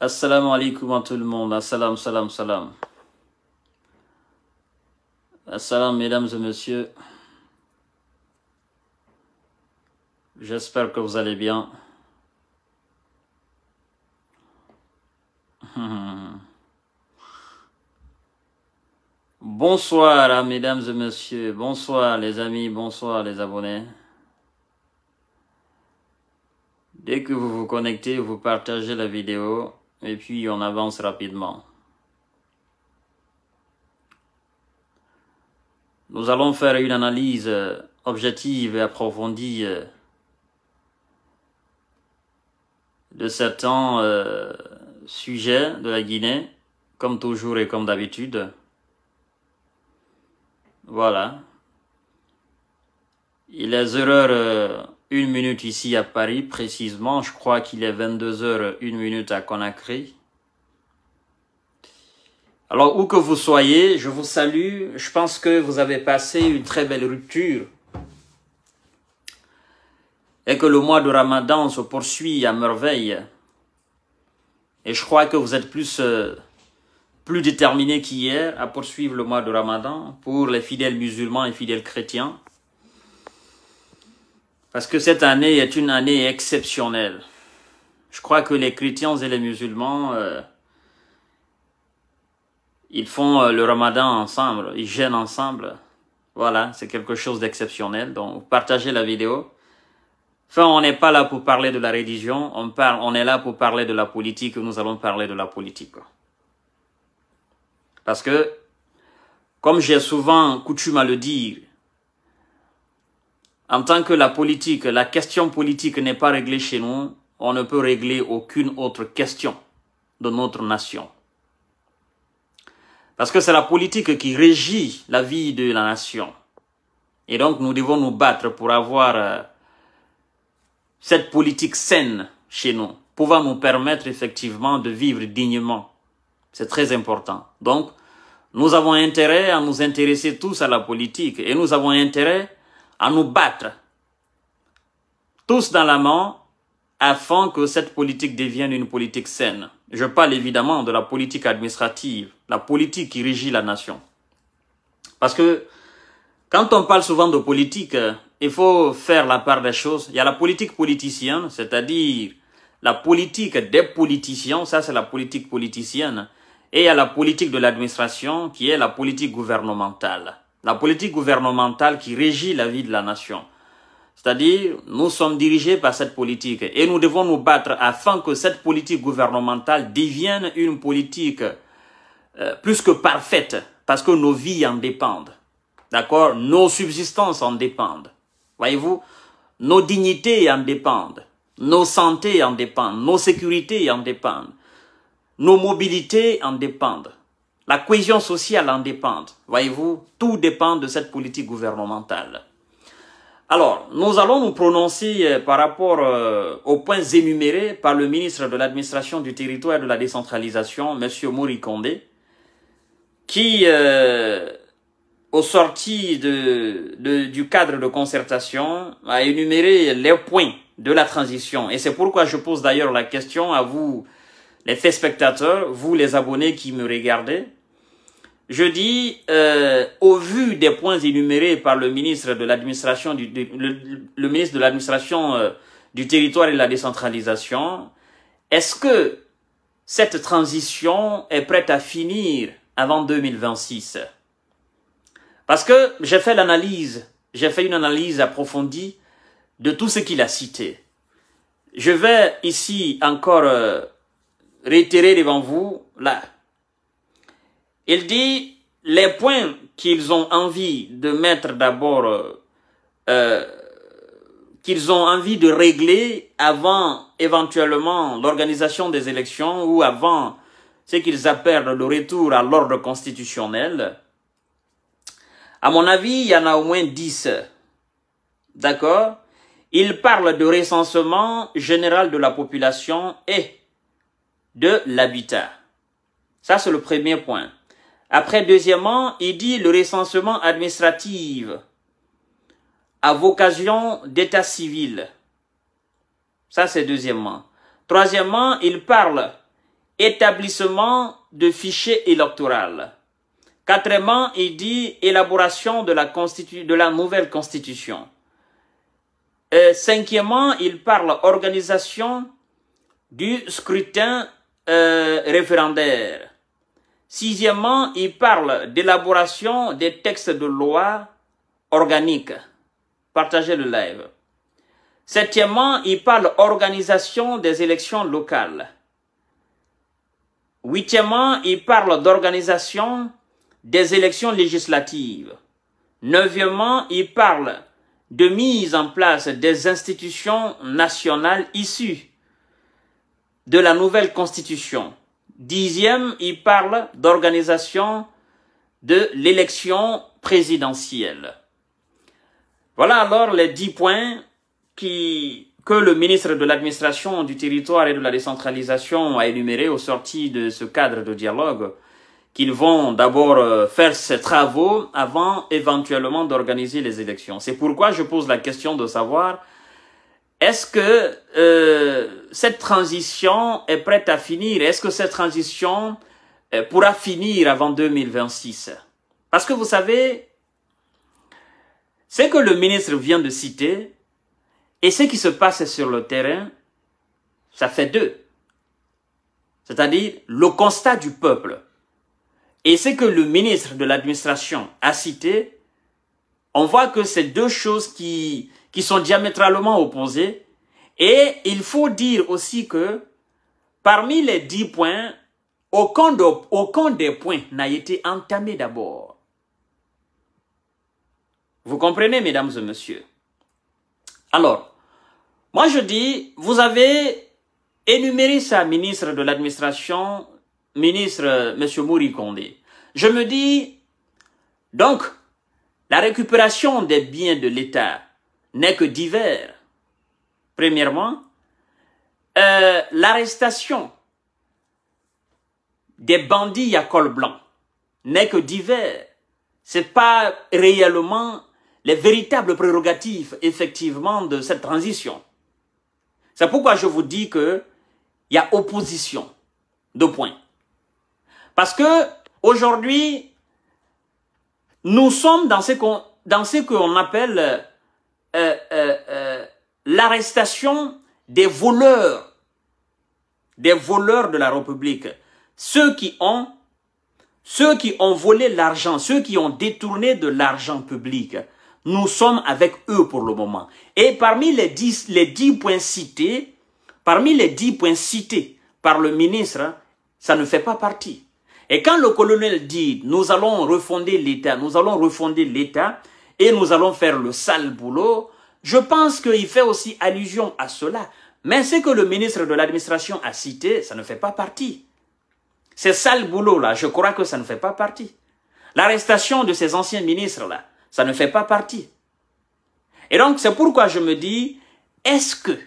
Assalamu alaikum à tout le monde. Assalam, salam, salam. Assalam, mesdames et messieurs. J'espère que vous allez bien. Bonsoir, mesdames et messieurs. Bonsoir, les amis. Bonsoir, les abonnés. Dès que vous vous connectez, vous partagez la vidéo. Et puis, on avance rapidement. Nous allons faire une analyse objective et approfondie de certains sujets de la Guinée, comme toujours et comme d'habitude. Voilà. Il est 0h01 ici à Paris, précisément. Je crois qu'il est 22h01 à Conakry. Alors, où que vous soyez, je vous salue. Je pense que vous avez passé une très belle rupture. Et que le mois de Ramadan se poursuit à merveille. Et je crois que vous êtes plus déterminés qu'hier à poursuivre le mois de Ramadan pour les fidèles musulmans et fidèles chrétiens. Parce que cette année est une année exceptionnelle. Je crois que les chrétiens et les musulmans, ils font le Ramadan ensemble, ils jeûnent ensemble. Voilà, c'est quelque chose d'exceptionnel. Donc, partagez la vidéo. Enfin, on n'est pas là pour parler de la religion, on est là pour parler de la politique, nous allons parler de la politique. Parce que, comme j'ai souvent coutume à le dire, en tant que la question politique n'est pas réglée chez nous, on ne peut régler aucune autre question de notre nation. Parce que c'est la politique qui régit la vie de la nation. Et donc nous devons nous battre pour avoir cette politique saine chez nous, pouvant nous permettre effectivement de vivre dignement. C'est très important. Donc, nous avons intérêt à nous intéresser tous à la politique et nous avons intérêt à nous battre tous dans la main afin que cette politique devienne une politique saine. Je parle évidemment de la politique administrative, la politique qui régit la nation. Parce que quand on parle souvent de politique, il faut faire la part des choses. Il y a la politique politicienne, c'est-à-dire la politique des politiciens, ça c'est la politique politicienne. Et il y a la politique de l'administration qui est la politique gouvernementale. La politique gouvernementale qui régit la vie de la nation. C'est-à-dire, nous sommes dirigés par cette politique et nous devons nous battre afin que cette politique gouvernementale devienne une politique plus que parfaite parce que nos vies en dépendent. D'accord? Nos subsistances en dépendent. Voyez-vous? Nos dignités en dépendent. Nos santé en dépendent. Nos sécurités en dépendent. Nos mobilités en dépendent. La cohésion sociale en dépend. Voyez-vous, tout dépend de cette politique gouvernementale. Alors, nous allons nous prononcer par rapport aux points énumérés par le ministre de l'Administration du Territoire et de la Décentralisation, M. Mori Kondé, qui, au sorti du cadre de concertation, a énuméré les points de la transition. Et c'est pourquoi je pose d'ailleurs la question à vous, les téléspectateurs, vous les abonnés qui me regardez. Je dis, au vu des points énumérés par le ministre de l'administration le ministre de l'administration du territoire et de la décentralisation, est-ce que cette transition est prête à finir avant 2026? Parce que j'ai fait une analyse approfondie de tout ce qu'il a cité. Je vais ici encore réitérer devant vous, là. Il dit, les points qu'ils ont envie de mettre d'abord, qu'ils ont envie de régler avant éventuellement l'organisation des élections ou avant ce qu'ils appellent le retour à l'ordre constitutionnel. À mon avis, il y en a au moins 10. D'accord? Ils parlent de recensement général de la population et de l'habitat. Ça, c'est le premier point. Après, deuxièmement, il dit le recensement administratif à vocation d'état civil. Ça, c'est deuxièmement. Troisièmement, il parle établissement de fichier électoral. Quatrièmement, il dit élaboration de la nouvelle constitution. Cinquièmement, il parle organisation du scrutin référendaire. Sixièmement, il parle d'élaboration des textes de loi organiques. Partagez le live. Septièmement, il parle organisation des élections locales. Huitièmement, il parle d'organisation des élections législatives. Neuvièmement, il parle de mise en place des institutions nationales issues de la nouvelle constitution. Dixième, il parle d'organisation de l'élection présidentielle. Voilà alors les 10 points que le ministre de l'administration du territoire et de la décentralisation a énumérés au sorti de ce cadre de dialogue, qu'ils vont d'abord faire ces travaux avant éventuellement d'organiser les élections. C'est pourquoi je pose la question de savoir, est-ce que cette transition est prête à finir? Est-ce que cette transition pourra finir avant 2026? Parce que vous savez, ce que le ministre vient de citer et ce qui se passe sur le terrain, ça fait deux. C'est-à-dire le constat du peuple. Et ce que le ministre de l'administration a cité, on voit que c'est deux choses qui sont diamétralement opposées. Et il faut dire aussi que parmi les 10 points, aucun des points n'a été entamé d'abord. Vous comprenez, mesdames et messieurs? Alors, moi je dis, vous avez énuméré ça, ministre de l'administration, ministre M. Mory Condé. Je me dis, donc, la récupération des biens de l'État n'est que divers. Premièrement, l'arrestation des bandits à col blanc n'est que divers. C'est pas réellement les véritables prérogatives, effectivement, de cette transition. C'est pourquoi je vous dis que il y a opposition. Deux points. Parce que aujourd'hui, nous sommes dans ce qu'on appelle l'arrestation des voleurs de la République. Ceux qui ont volé l'argent, ceux qui ont détourné de l'argent public. Nous sommes avec eux pour le moment. Et parmi les 10 points cités, par le ministre, ça ne fait pas partie. Et quand le colonel dit, nous allons refonder l'État et nous allons faire le sale boulot, je pense qu'il fait aussi allusion à cela. Mais ce que le ministre de l'administration a cité, ça ne fait pas partie. Ces sales boulots-là, je crois que ça ne fait pas partie. L'arrestation de ces anciens ministres-là, ça ne fait pas partie. Et donc, c'est pourquoi je me dis, est-ce que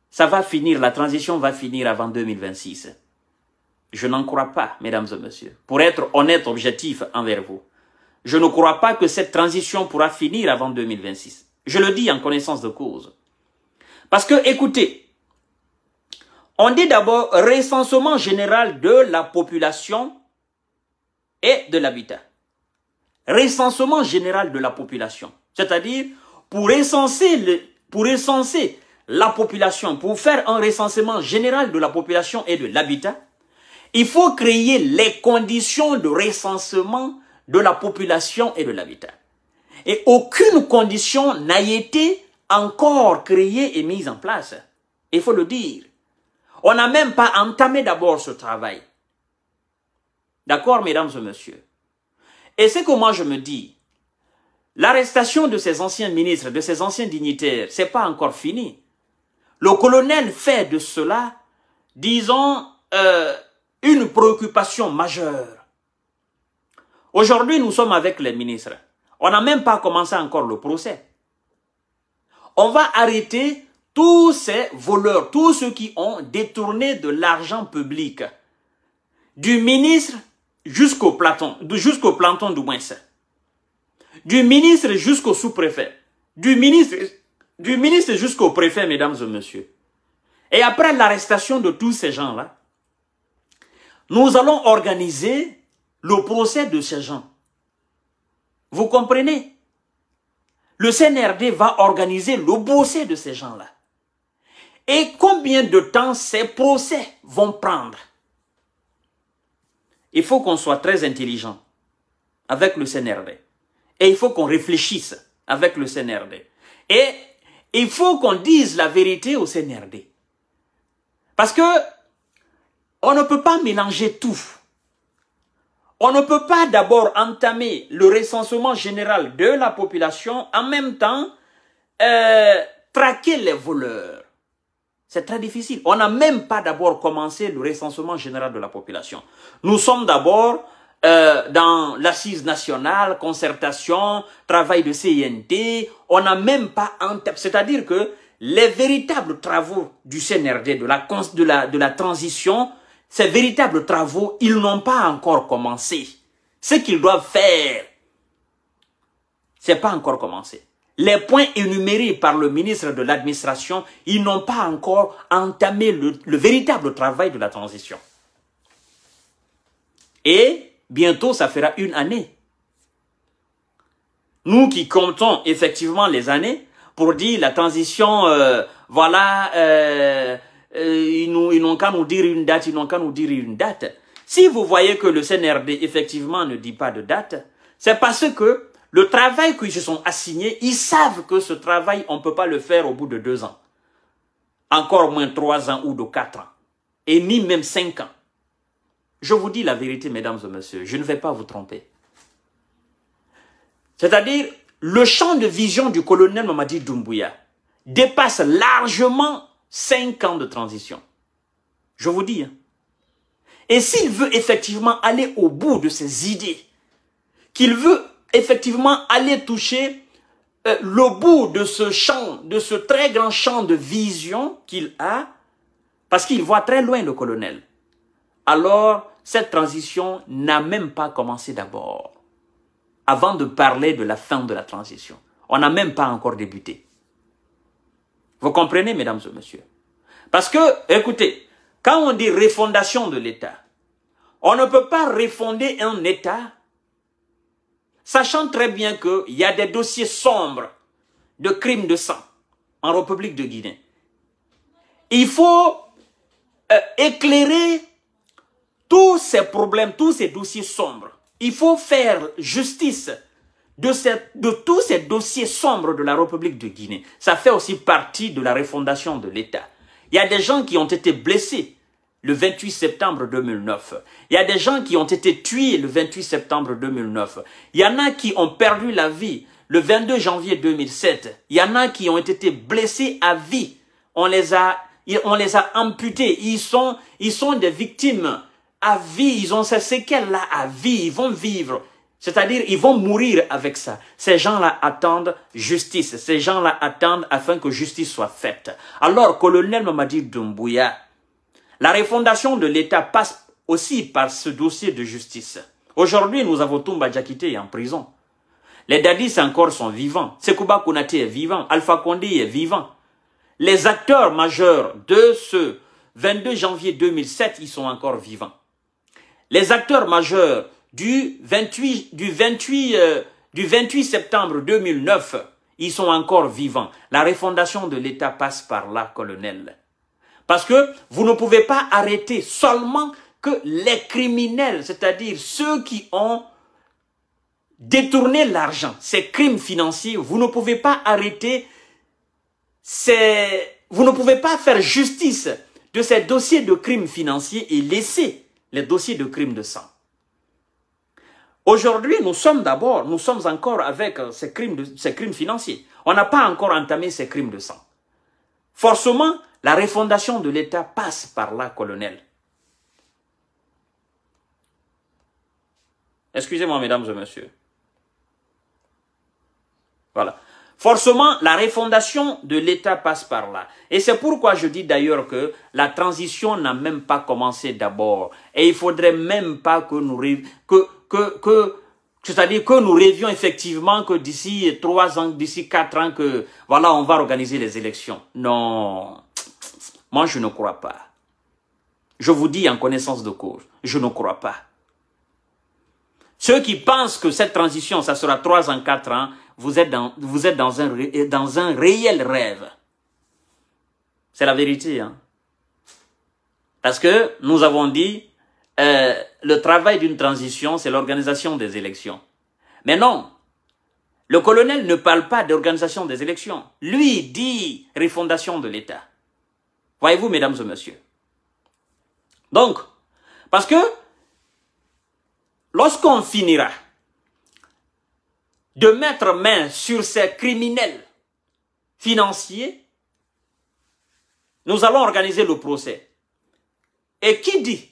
ça va finir, la transition va finir avant 2026? Je n'en crois pas, mesdames et messieurs. Pour être honnête, objectif envers vous, je ne crois pas que cette transition pourra finir avant 2026. Je le dis en connaissance de cause. Parce que, écoutez, on dit d'abord recensement général de la population et de l'habitat. Recensement général de la population. C'est-à-dire, pour recenser la population, pour faire un recensement général de la population et de l'habitat, il faut créer les conditions de recensement de la population et de l'habitat. Et aucune condition n'a été encore créée et mise en place. Il faut le dire. On n'a même pas entamé d'abord ce travail. D'accord, mesdames et messieurs? Et c'est que moi je me dis, l'arrestation de ces anciens ministres, de ces anciens dignitaires, c'est pas encore fini. Le colonel fait de cela, disons, une préoccupation majeure. Aujourd'hui, nous sommes avec les ministres. On n'a même pas commencé encore le procès. On va arrêter tous ces voleurs, tous ceux qui ont détourné de l'argent public, du ministre jusqu'au planton du moins, du ministre jusqu'au sous-préfet, du ministre jusqu'au préfet, mesdames et messieurs. Et après l'arrestation de tous ces gens-là, nous allons organiser le procès de ces gens. Vous comprenez? Le CNRD va organiser le procès de ces gens-là. Et combien de temps ces procès vont prendre? Il faut qu'on soit très intelligent avec le CNRD. Et il faut qu'on réfléchisse avec le CNRD. Et il faut qu'on dise la vérité au CNRD. Parce que on ne peut pas mélanger tout. On ne peut pas d'abord entamer le recensement général de la population, en même temps traquer les voleurs. C'est très difficile. On n'a même pas d'abord commencé le recensement général de la population. Nous sommes d'abord dans l'assise nationale, concertation, travail de CINT. On n'a même pas entamé. C'est-à-dire que les véritables travaux du CNRD, de la transition, ces véritables travaux, ils n'ont pas encore commencé. Ce qu'ils doivent faire, c'est pas encore commencé. Les points énumérés par le ministre de l'administration, ils n'ont pas encore entamé le véritable travail de la transition. Et bientôt, ça fera une année. Nous qui comptons effectivement les années pour dire la transition, voilà, ils n'ont qu'à nous dire une date, ils n'ont qu'à nous dire une date. Si vous voyez que le CNRD effectivement ne dit pas de date, c'est parce que le travail qu'ils se sont assignés, ils savent que ce travail, on ne peut pas le faire au bout de 2 ans. Encore moins 3 ans ou de 4 ans. Et ni même 5 ans. Je vous dis la vérité, mesdames et messieurs, je ne vais pas vous tromper. C'est-à-dire, le champ de vision du colonel Mamadi Doumbouya dépasse largement 5 ans de transition. Je vous dis. Hein. Et s'il veut effectivement aller au bout de ses idées, qu'il veut effectivement aller toucher le bout de ce champ, de ce très grand champ de vision qu'il a, parce qu'il voit très loin le colonel, alors cette transition n'a même pas commencé d'abord. Avant de parler de la fin de la transition, on n'a même pas encore débuté. Vous comprenez, mesdames et messieurs? Parce que, écoutez, quand on dit refondation de l'État, on ne peut pas refonder un État sachant très bien qu'il y a des dossiers sombres de crimes de sang en République de Guinée. Il faut éclairer tous ces problèmes, tous ces dossiers sombres. Il faut faire justice de tous ces dossiers sombres de la République de Guinée. Ça fait aussi partie de la refondation de l'État. Il y a des gens qui ont été blessés le 28 septembre 2009. Il y a des gens qui ont été tués le 28 septembre 2009. Il y en a qui ont perdu la vie le 22 janvier 2007. Il y en a qui ont été blessés à vie. On les a amputés. Ils sont des victimes à vie. Ils ont ces séquelles-là à vie. Ils vont vivre. C'est-à-dire, ils vont mourir avec ça. Ces gens-là attendent justice. Ces gens-là attendent afin que justice soit faite. Alors, colonel Mamadi Doumbouya, la refondation de l'État passe aussi par ce dossier de justice. Aujourd'hui, nous avons Toumba Diakité en prison. Les Dadis encore sont vivants. Sekouba Konaté est vivant. Alpha Condé est vivant. Les acteurs majeurs de ce 22 janvier 2007, ils sont encore vivants. Les acteurs majeurs du 28 septembre 2009, ils sont encore vivants. La refondation de l'État passe par là, colonel. Parce que vous ne pouvez pas arrêter seulement que les criminels, c'est-à-dire ceux qui ont détourné l'argent, ces crimes financiers, vous ne pouvez pas arrêter, vous ne pouvez pas faire justice de ces dossiers de crimes financiers et laisser les dossiers de crimes de sang. Aujourd'hui, nous sommes encore avec ces crimes financiers. On n'a pas encore entamé ces crimes de sang. Forcément, la refondation de l'État passe par là, colonel. Excusez-moi, mesdames et messieurs. Voilà. Forcément, la refondation de l'État passe par là. Et c'est pourquoi je dis d'ailleurs que la transition n'a même pas commencé d'abord. Et il ne faudrait même pas que nous c'est-à-dire que nous rêvions effectivement que d'ici 3 ans, d'ici 4 ans, que voilà, on va organiser les élections. Non, moi je ne crois pas. Je vous dis en connaissance de cause, je ne crois pas. Ceux qui pensent que cette transition, ça sera 3 ans, 4 ans, vous êtes dans un réel rêve. C'est la vérité. Hein? Parce que nous avons dit, le travail d'une transition, c'est l'organisation des élections. Mais non, le colonel ne parle pas d'organisation des élections. Lui dit refondation de l'État. Voyez-vous, mesdames et messieurs. Donc, parce que lorsqu'on finira de mettre main sur ces criminels financiers, nous allons organiser le procès. Et qui dit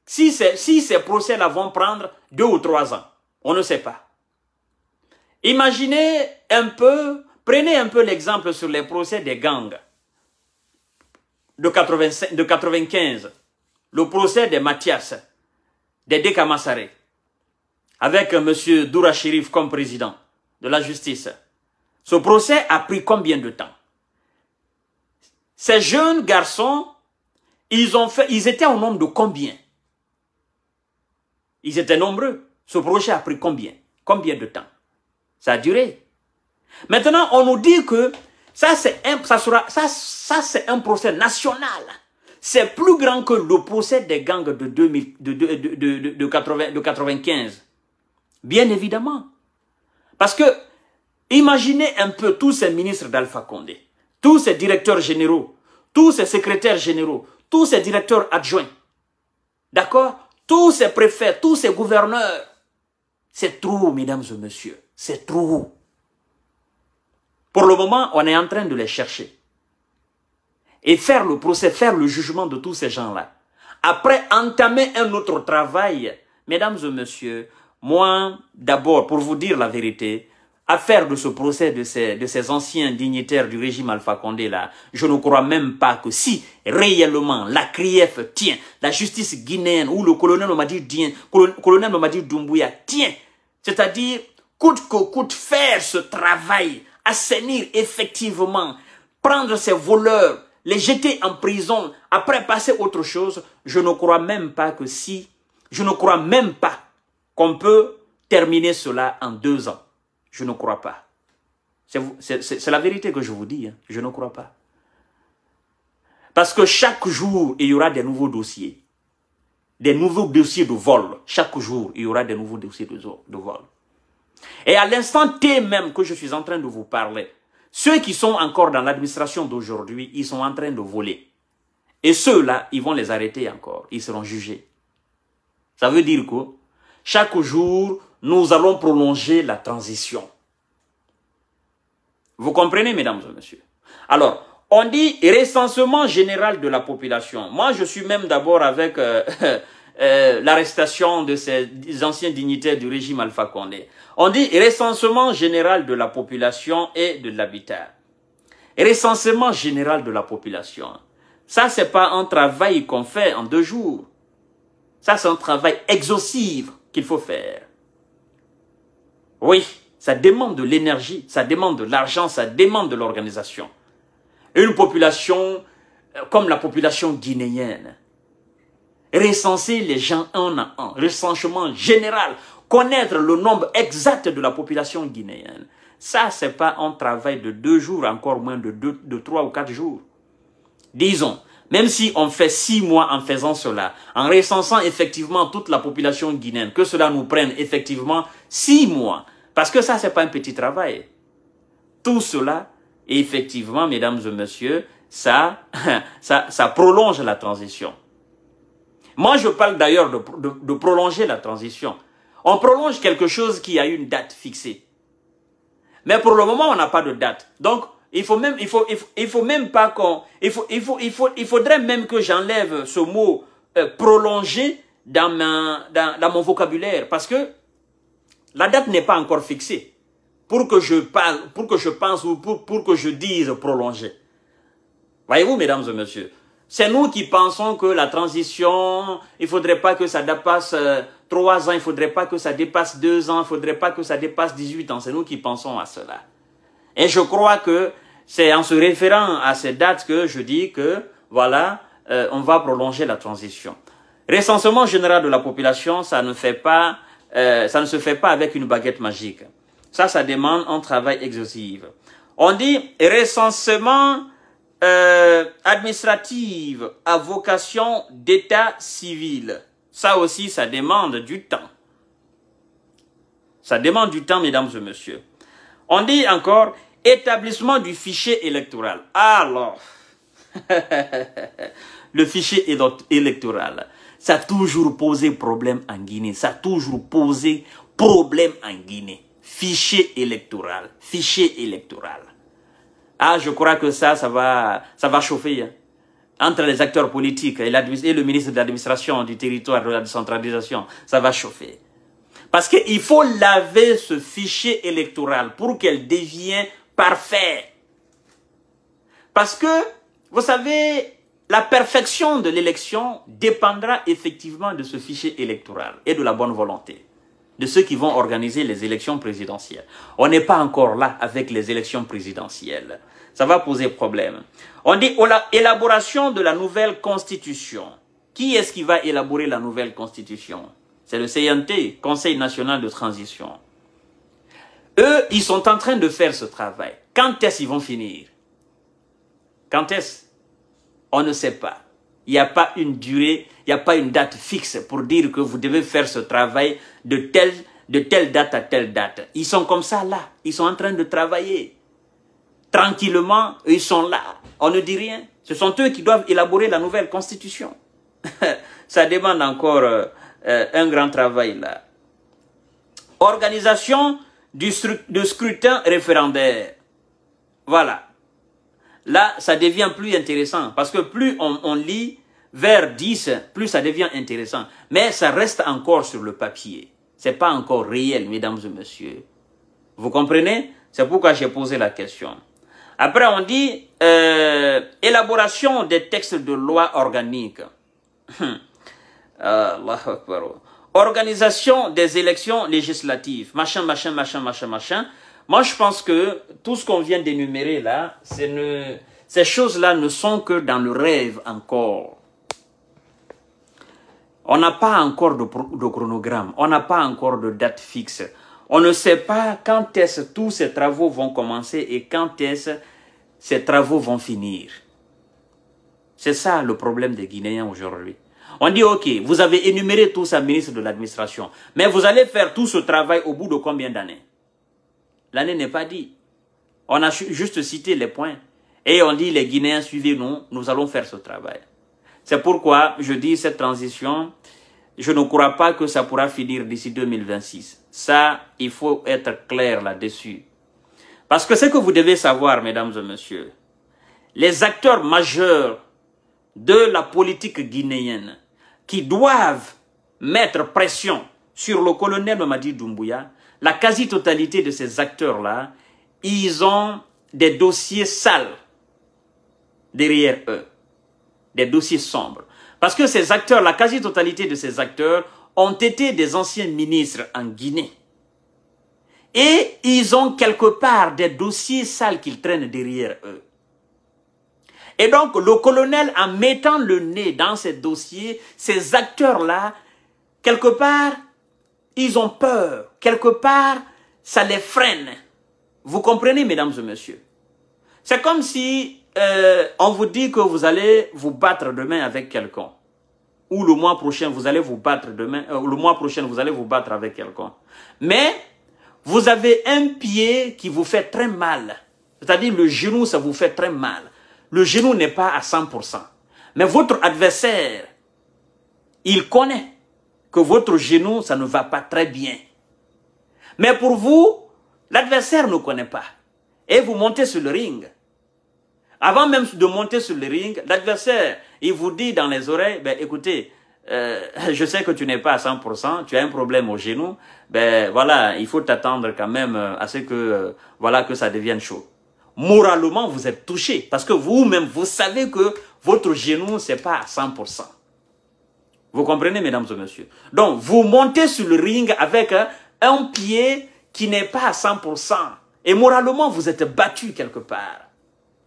si ces procès-là vont prendre 2 ou 3 ans? On ne sait pas. Imaginez un peu, prenez un peu l'exemple sur les procès des gangs de 95, le procès des Mathias, des Dekamassare, avec M. Doura Chérif comme président de la justice. Ce procès a pris combien de temps? Ces jeunes garçons, ils étaient au nombre de combien? Ils étaient nombreux. Ce procès a pris combien? Combien de temps? Ça a duré. Maintenant, on nous dit que ça c'est un procès national. C'est plus grand que le procès des gangs de 95. Bien évidemment. Parce que, imaginez un peu tous ces ministres d'Alpha Condé, tous ces directeurs généraux, tous ces secrétaires généraux, tous ces directeurs adjoints. D'accord? Tous ces préfets, tous ces gouverneurs. C'est trop, mesdames et messieurs. C'est trop. Pour le moment, on est en train de les chercher. Et faire le procès, faire le jugement de tous ces gens-là. Après, entamer un autre travail. Mesdames et messieurs, moi, d'abord, pour vous dire la vérité, à faire de ce procès de ces anciens dignitaires du régime Alpha Condé là, je ne crois même pas que si réellement la CRIEF tient, la justice guinéenne ou le colonel Mamadi Doumbouya tient, c'est-à-dire coûte que coûte faire ce travail, assainir effectivement, prendre ces voleurs, les jeter en prison, après passer autre chose, je ne crois même pas que je ne crois même pas qu'on peut terminer cela en 2 ans. Je ne crois pas. C'est la vérité que je vous dis. Hein. Je ne crois pas. Parce que chaque jour, il y aura des nouveaux dossiers. Des nouveaux dossiers de vol. Chaque jour, il y aura des nouveaux dossiers de vol. Et à l'instant T même que je suis en train de vous parler, ceux qui sont encore dans l'administration d'aujourd'hui, ils sont en train de voler. Et ceux-là, ils vont les arrêter encore. Ils seront jugés. Ça veut dire que chaque jour, nous allons prolonger la transition. Vous comprenez, mesdames et messieurs? Alors, on dit recensement général de la population. Moi, je suis même d'abord avec l'arrestation de ces anciens dignitaires du régime Alpha Condé. On dit recensement général de la population et de l'habitat. Recensement général de la population. Ça, c'est pas un travail qu'on fait en 2 jours. Ça, c'est un travail exhaustif qu'il faut faire. Oui, ça demande de l'énergie, ça demande de l'argent, ça demande de l'organisation. Une population comme la population guinéenne, recenser les gens un à un, recensement général, connaître le nombre exact de la population guinéenne, ça, c'est pas un travail de 2 jours, encore moins de 3 ou 4 jours. Disons, même si on fait 6 mois en faisant cela, en recensant effectivement toute la population guinéenne, que cela nous prenne effectivement 6 mois, parce que ça, c'est pas un petit travail. Tout cela, effectivement, mesdames et messieurs, ça prolonge la transition. Moi, je parle d'ailleurs de prolonger la transition. On prolonge quelque chose qui a une date fixée. Mais pour le moment, on n'a pas de date. Donc, il faudrait même que j'enlève ce mot prolongé dans mon vocabulaire. Parce que la date n'est pas encore fixée. Pour que je pense ou pour que je dise prolongé. Voyez-vous, mesdames et messieurs, c'est nous qui pensons que la transition, il ne faudrait pas que ça dépasse 3 ans, il ne faudrait pas que ça dépasse 2 ans, il ne faudrait pas que ça dépasse 18 ans. C'est nous qui pensons à cela. Et je crois que c'est en se référant à ces dates que je dis que, voilà, on va prolonger la transition. Recensement général de la population, ça ne se fait pas avec une baguette magique. Ça demande un travail exhaustif. On dit recensement administratif à vocation d'état civil. Ça aussi, ça demande du temps. Ça demande du temps, mesdames et messieurs. On dit encore établissement du fichier électoral. Alors, le fichier électoral, ça a toujours posé problème en Guinée. Ça a toujours posé problème en Guinée. Fichier électoral. Fichier électoral. Ah, je crois que ça va chauffer. Hein. Entre les acteurs politiques et le ministre de l'administration du territoire, de la décentralisation, ça va chauffer. Parce qu'il faut laver ce fichier électoral pour qu'elle devienne parfait. Parce que, vous savez, la perfection de l'élection dépendra effectivement de ce fichier électoral et de la bonne volonté de ceux qui vont organiser les élections présidentielles. On n'est pas encore là avec les élections présidentielles. Ça va poser problème. On dit élaboration de la nouvelle constitution. Qui est-ce qui va élaborer la nouvelle constitution? C'est le CNT, Conseil national de transition. Eux, ils sont en train de faire ce travail. Quand est-ce qu'ils vont finir? Quand est-ce? On ne sait pas. Il n'y a pas une durée, il n'y a pas une date fixe pour dire que vous devez faire ce travail de telle date à telle date. Ils sont comme ça là, ils sont en train de travailler. Tranquillement, ils sont là, on ne dit rien. Ce sont eux qui doivent élaborer la nouvelle constitution. Ça demande encore un grand travail là. Organisation du scrutin référendaire. Voilà. Là, ça devient plus intéressant parce que plus on lit vers 10, plus ça devient intéressant. Mais ça reste encore sur le papier. Ce n'est pas encore réel, mesdames et messieurs. Vous comprenez? C'est pourquoi j'ai posé la question. Après, on dit élaboration des textes de loi organiques. Organisation des élections législatives. Machin. Moi, je pense que tout ce qu'on vient d'énumérer là, ces choses-là ne sont que dans le rêve encore. On n'a pas encore de chronogramme, on n'a pas encore de date fixe. On ne sait pas quand est-ce que tous ces travaux vont commencer et quand est-ce que ces travaux vont finir. C'est ça le problème des Guinéens aujourd'hui. On dit, ok, vous avez énuméré tout ça, ministre de l'administration, mais vous allez faire tout ce travail au bout de combien d'années? L'année n'est pas dit. On a juste cité les points. Et on dit, les Guinéens, suivez-nous, nous allons faire ce travail. C'est pourquoi je dis cette transition, je ne crois pas que ça pourra finir d'ici 2026. Ça, il faut être clair là-dessus. Parce que ce que vous devez savoir, mesdames et messieurs, les acteurs majeurs de la politique guinéenne qui doivent mettre pression sur le colonel Mamadi Doumbouya, la quasi-totalité de ces acteurs-là, ils ont des dossiers sales derrière eux. Des dossiers sombres. Parce que ces acteurs, la quasi-totalité de ces acteurs ont été des anciens ministres en Guinée. Et ils ont quelque part des dossiers sales qu'ils traînent derrière eux. Et donc, le colonel, en mettant le nez dans ces dossiers, ces acteurs-là, quelque part, ils ont peur. Quelque part, ça les freine. Vous comprenez, mesdames et messieurs? C'est comme si on vous dit que vous allez vous battre demain avec quelqu'un. Ou le mois prochain, vous allez vous battre demain. Le mois prochain, vous allez vous battre avec quelqu'un. Mais, vous avez un pied qui vous fait très mal. C'est-à-dire, le genou, ça vous fait très mal. Le genou n'est pas à 100%. Mais votre adversaire, il connaît. que votre genou, ça ne va pas très bien. Mais pour vous, l'adversaire ne connaît pas. Et vous montez sur le ring. Avant même de monter sur le ring, l'adversaire, il vous dit dans les oreilles, ben écoutez, je sais que tu n'es pas à 100%, tu as un problème au genou, ben voilà, il faut t'attendre quand même à ce que, voilà, que ça devienne chaud. Moralement, vous êtes touché, parce que vous-même, vous savez que votre genou, c'est pas à 100%. Vous comprenez, mesdames et messieurs? Donc, vous montez sur le ring avec un pied qui n'est pas à 100%. Et moralement, vous êtes battu quelque part.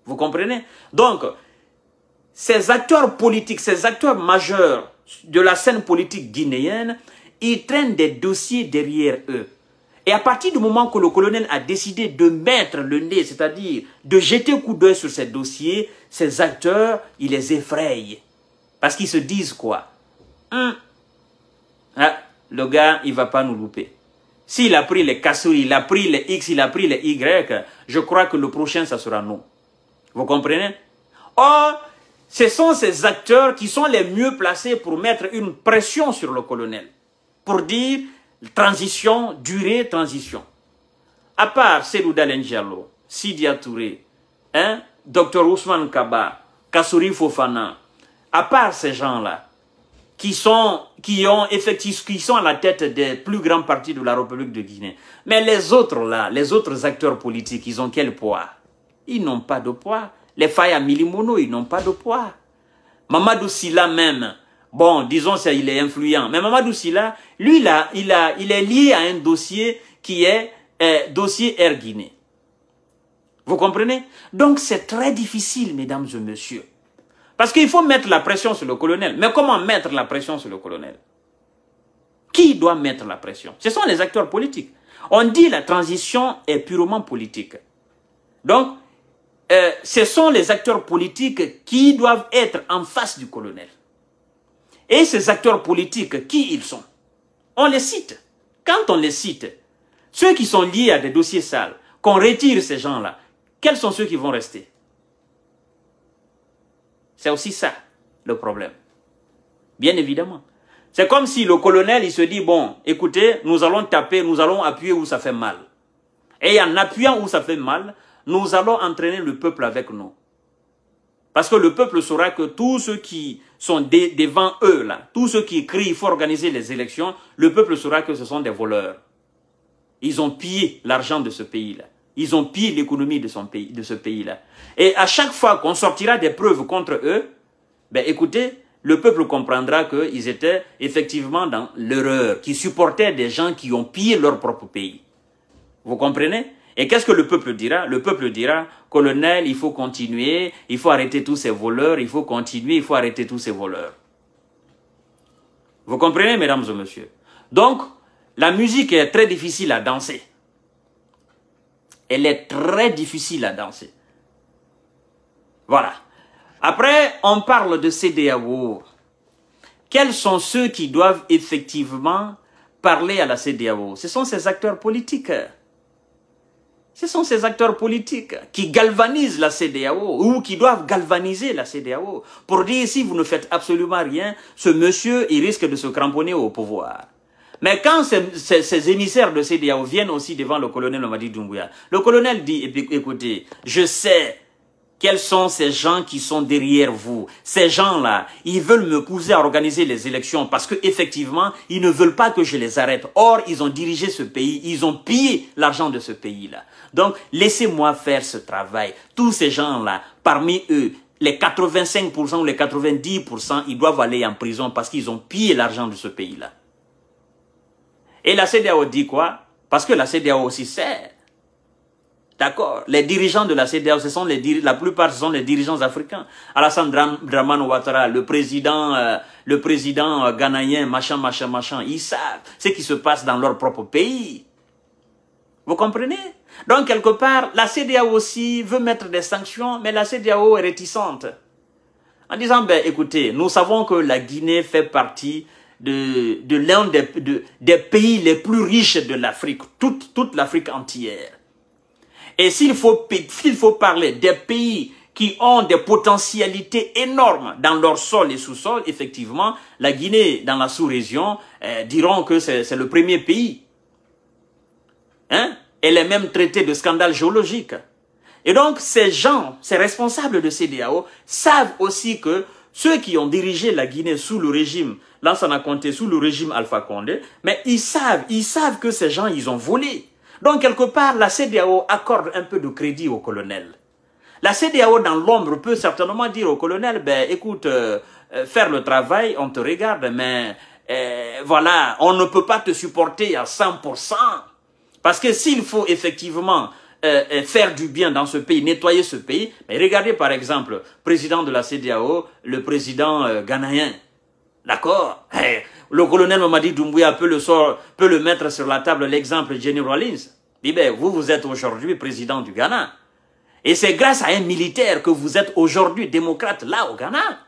Vous comprenez? Donc, ces acteurs politiques, ces acteurs majeurs de la scène politique guinéenne, ils traînent des dossiers derrière eux. Et à partir du moment que le colonel a décidé de mettre le nez, c'est-à-dire de jeter un coup d'œil sur ces dossiers, ces acteurs, ils les effrayent. Parce qu'ils se disent quoi? Le gars, il ne va pas nous louper. S'il a pris les Kassouri, il a pris les X, il a pris les Y, je crois que le prochain, ça sera nous. Vous comprenez? Or, ce sont ces acteurs qui sont les mieux placés pour mettre une pression sur le colonel. Pour dire transition, durée, transition. À part Seydou Dalein Diallo, Sidia Touré, Dr Ousmane Kaba, Kassouri Fofana, à part ces gens-là, qui sont à la tête des plus grands partis de la République de Guinée. Mais les autres là, les autres acteurs politiques, ils ont quel poids? Ils n'ont pas de poids. Les Faya Milimono, ils n'ont pas de poids. Mamadou Sylla même, bon, disons il est influent, mais Mamadou Sylla, lui, il est lié à un dossier qui est dossier Air Guinée. Vous comprenez? Donc c'est très difficile, mesdames et messieurs. Parce qu'il faut mettre la pression sur le colonel. Mais comment mettre la pression sur le colonel? Qui doit mettre la pression? Ce sont les acteurs politiques. On dit la transition est purement politique. Donc, ce sont les acteurs politiques qui doivent être en face du colonel. Et ces acteurs politiques, qui ils sont? On les cite. Quand on les cite, ceux qui sont liés à des dossiers sales, qu'on retire ces gens-là, quels sont ceux qui vont rester? C'est aussi ça, le problème. Bien évidemment. C'est comme si le colonel, il se dit, bon, écoutez, nous allons taper, nous allons appuyer où ça fait mal. Et en appuyant où ça fait mal, nous allons entraîner le peuple avec nous. Parce que le peuple saura que tous ceux qui sont devant eux, là, tous ceux qui crient, il faut organiser les élections, le peuple saura que ce sont des voleurs. Ils ont pillé l'argent de ce pays-là. Ils ont pillé l'économie de ce pays-là. Et à chaque fois qu'on sortira des preuves contre eux, ben écoutez, le peuple comprendra qu'ils étaient effectivement dans l'erreur, qu'ils supportaient des gens qui ont pillé leur propre pays. Vous comprenez? Et qu'est-ce que le peuple dira? Le peuple dira, colonel, il faut continuer, il faut arrêter tous ces voleurs, il faut continuer, il faut arrêter tous ces voleurs. Vous comprenez, mesdames et messieurs? Donc, la musique est très difficile à danser. Elle est très difficile à danser. Voilà. Après, on parle de CEDEAO. Quels sont ceux qui doivent effectivement parler à la CEDEAO? Ce sont ces acteurs politiques. Ce sont ces acteurs politiques qui galvanisent la CEDEAO ou qui doivent galvaniser la CEDEAO pour dire si vous ne faites absolument rien, ce monsieur, il risque de se cramponner au pouvoir. Mais quand ces émissaires de CEDEAO viennent aussi devant le colonel Mamadi Doumbouya, le colonel dit, écoutez, je sais quels sont ces gens qui sont derrière vous. Ces gens-là, ils veulent me pousser à organiser les élections parce qu'effectivement, ils ne veulent pas que je les arrête. Or, ils ont dirigé ce pays, ils ont pillé l'argent de ce pays-là. Donc, laissez-moi faire ce travail. Tous ces gens-là, parmi eux, les 85% ou les 90%, ils doivent aller en prison parce qu'ils ont pillé l'argent de ce pays-là. Et la CEDEAO dit quoi? Parce que la CEDEAO aussi sert. D'accord? Les dirigeants de la CEDEAO, la plupart, ce sont les dirigeants africains. Alassane Dramane Ouattara, le président ghanéen, machin, ils savent ce qui se passe dans leur propre pays. Vous comprenez? Donc, quelque part, la CEDEAO aussi veut mettre des sanctions, mais la CEDEAO est réticente. En disant, ben, écoutez, nous savons que la Guinée fait partie de l'un des pays les plus riches de l'Afrique, toute l'Afrique entière. Et s'il faut parler des pays qui ont des potentialités énormes dans leur sol et sous-sol, effectivement, la Guinée, dans la sous-région, diront que c'est le premier pays. Hein? Elle est même traitée de scandale géologique. Et donc, ces gens, ces responsables de CEDEAO, savent aussi que ceux qui ont dirigé la Guinée sous le régime, Lansana Conté, sous le régime Alpha Condé, mais ils savent que ces gens, ils ont volé. Donc, quelque part, la CEDEAO accorde un peu de crédit au colonel. La CEDEAO, dans l'ombre, peut certainement dire au colonel, ben, écoute, faire le travail, on te regarde, mais voilà, on ne peut pas te supporter à 100%. Parce que s'il faut effectivement faire du bien dans ce pays, nettoyer ce pays, mais regardez par exemple, président de la CEDEAO, le président ghanéen, d'accord? Le colonel Mamadi Doumbouya peut le mettre sur la table l'exemple de Jenny Rawlings. Dit, ben, vous êtes aujourd'hui président du Ghana. Et c'est grâce à un militaire que vous êtes aujourd'hui démocrate là au Ghana.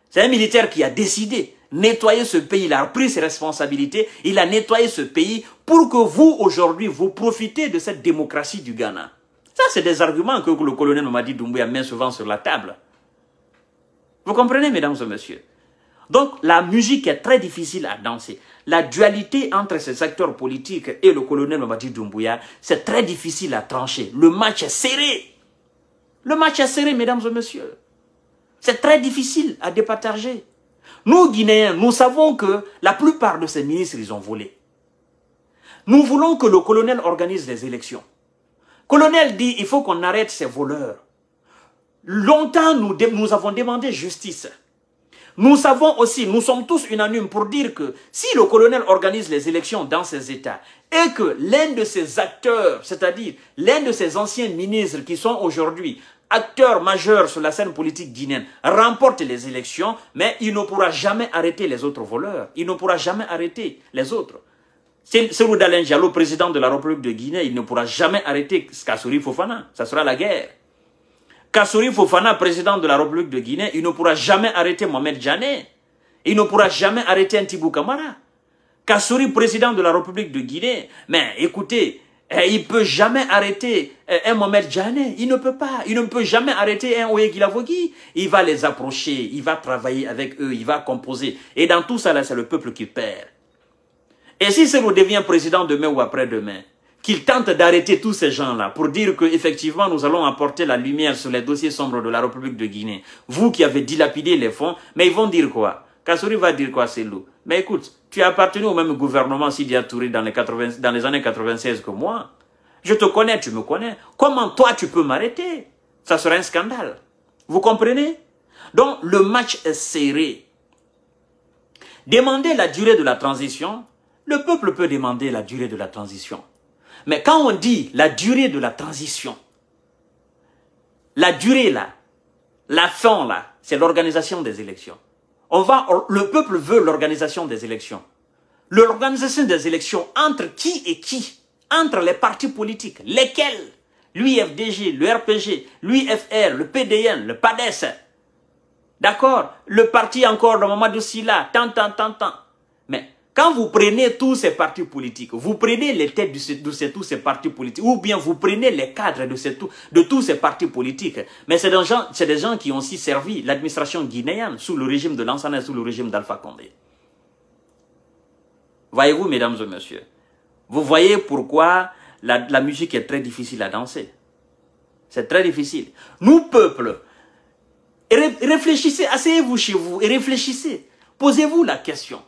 C'est un militaire qui a décidé de nettoyer ce pays, il a pris ses responsabilités, il a nettoyé ce pays pour que vous, aujourd'hui, vous profitez de cette démocratie du Ghana. Ça, c'est des arguments que le colonel Mamadi Doumbouya met souvent sur la table. Vous comprenez, mesdames et messieurs? Donc, la musique est très difficile à danser. La dualité entre ces acteurs politiques et le colonel Mamadi Doumbouya, c'est très difficile à trancher. Le match est serré. Le match est serré, mesdames et messieurs. C'est très difficile à départager. Nous, Guinéens, nous savons que la plupart de ces ministres, ils ont volé. Nous voulons que le colonel organise les élections. Le colonel dit, il faut qu'on arrête ces voleurs. Longtemps, nous avons demandé justice. Nous savons aussi, nous sommes tous unanimes pour dire que si le colonel organise les élections dans ces États et que l'un de ces acteurs, c'est-à-dire l'un de ces anciens ministres qui sont aujourd'hui acteurs majeurs sur la scène politique guinéenne, remporte les élections, mais il ne pourra jamais arrêter les autres voleurs. Il ne pourra jamais arrêter les autres. Cellou Dalein Diallo, président de la République de Guinée, il ne pourra jamais arrêter Kassory Fofana. Ça sera la guerre. Kassory Fofana, président de la République de Guinée, il ne pourra jamais arrêter Mohamed Djané. Il ne pourra jamais arrêter Ntibou Kamara. Kassory, président de la République de Guinée, mais écoutez, il ne peut jamais arrêter un Mohamed Djané. Il ne peut pas. Il ne peut jamais arrêter un Oye Guilavogui. Il va les approcher, il va travailler avec eux, il va composer. Et dans tout ça, là, c'est le peuple qui perd. Et si Cellou devient président demain ou après-demain, qu'il tente d'arrêter tous ces gens-là pour dire qu'effectivement nous allons apporter la lumière sur les dossiers sombres de la République de Guinée. Vous qui avez dilapidé les fonds, mais ils vont dire quoi? Kassory va dire quoi, Cellou? Mais écoute, tu as appartenu au même gouvernement Sidi Touré dans les années 96 que moi. Je te connais, tu me connais. Comment toi tu peux m'arrêter? Ça serait un scandale. Vous comprenez? Donc le match est serré. Demandez la durée de la transition. Le peuple peut demander la durée de la transition. Mais quand on dit la durée de la transition, la durée là, la fin là, c'est l'organisation des élections. Le peuple veut l'organisation des élections. L'organisation des élections entre qui et qui? Entre les partis politiques. Lesquels? L'UFDG, le RPG, l'UFR, le PDN, le PADES. D'accord? Le parti encore de Mamadou Sylla, tant. Mais quand vous prenez tous ces partis politiques, vous prenez les têtes de tous ces partis politiques, ou bien vous prenez les cadres de tous ces partis politiques, mais c'est des gens qui ont aussi servi l'administration guinéenne sous le régime de Lansana et sous le régime d'Alpha Condé. Voyez-vous, mesdames et messieurs, vous voyez pourquoi la musique est très difficile à danser. C'est très difficile. Nous, peuple, réfléchissez, asseyez-vous chez vous et réfléchissez. Posez-vous la question.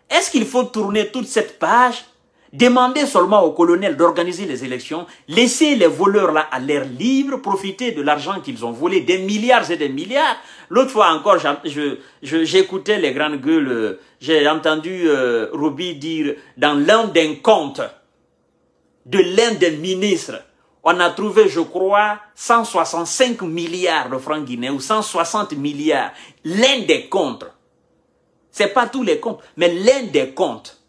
Est-ce qu'il faut tourner toute cette page, demander seulement au colonel d'organiser les élections, laisser les voleurs là à l'air libre, profiter de l'argent qu'ils ont volé, des milliards et des milliards? L'autre fois encore, j'écoutais les grandes gueules, j'ai entendu Roby dire dans l'un des comptes de l'un des ministres, on a trouvé, je crois, 165 milliards de francs guinéens ou 160 milliards. L'un des comptes. Ce n'est pas tous les comptes, mais l'un des comptes.